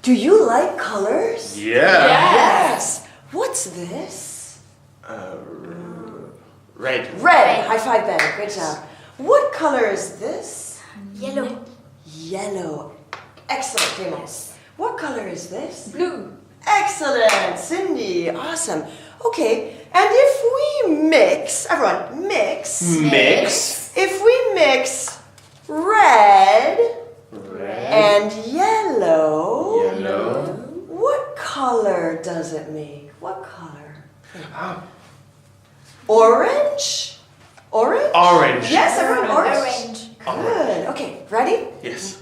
Do you like colors? Yeah. Yes. What's this? Red. Red. High five, Ben. Good job. What color is this? Yellow. Yellow. Excellent, Clemence. What color is this? Blue. Excellent, Cindy. Awesome. Okay, and if we mix, everyone, mix. Mix. If we mix red and yellow, what color does it make? What color? Orange? Orange? Orange. Yes, everyone, orange. Orange. Good. Okay, ready? Yes.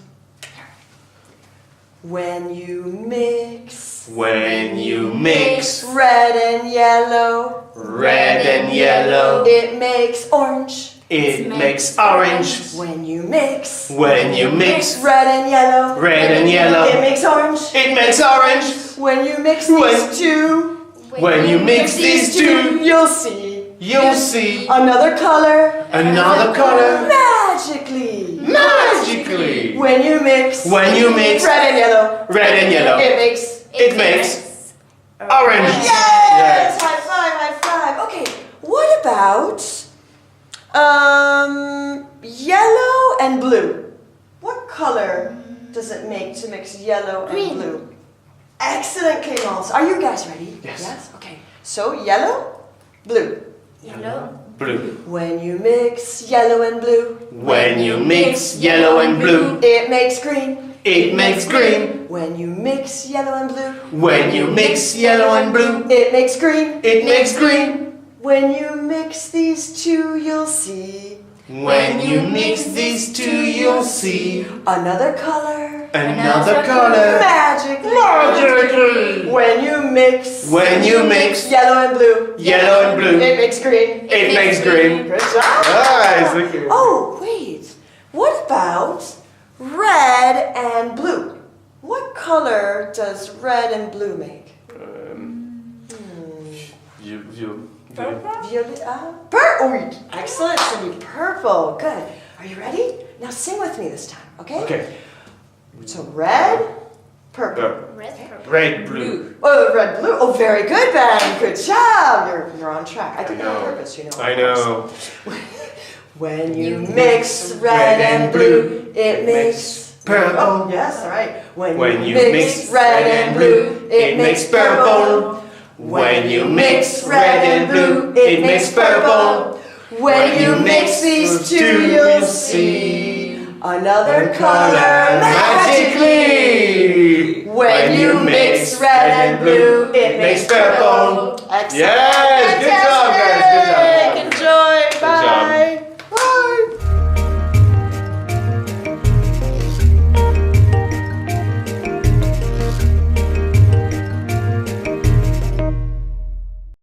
When you mix When you mix red and yellow, it makes orange. it makes orange. When you mix When you mix red and yellow, it makes orange. it makes orange. When you mix these two, When you mix these two, you'll see you'll see another color another color magically. magically. When you mix When you mix red and yellow, it makes orange. Yes! High five, high five. Okay, what about yellow and blue? What color does it make to mix yellow and Green. blue? Excellent, Clemence. Are you guys ready? Yes. Okay. So yellow, blue. Yellow. Blue. When you mix yellow and blue, When you mix yellow and blue, it makes green. it makes green. When you mix yellow and blue, When you mix yellow and blue, it makes green. it makes green. When you mix these two, you'll see When you mix these two, you'll see another color another color magically. magically. When you mix When you mix yellow and blue, yellow and blue, it makes green. it makes green. Good job. Nice, thank you. Oh, wait. What about red and blue? What color does red and blue make? Violet. Purple. Excellent, Cindy. Purple. Good. Are you ready? Now sing with me this time, okay? Okay. So red, purple. Red. Purple. Red, blue. Oh, red, blue. Oh, very good, Ben. Good job. You're on track. I did that on know. purpose, you know. I know. When you mix red and blue, it makes purple. Oh, yes, all right. When you mix red and blue, it makes purple. When you mix red and blue, it makes purple. When you mix these two, you'll see another color magically. When you mix red and blue, it makes purple. Excellent. Yeah.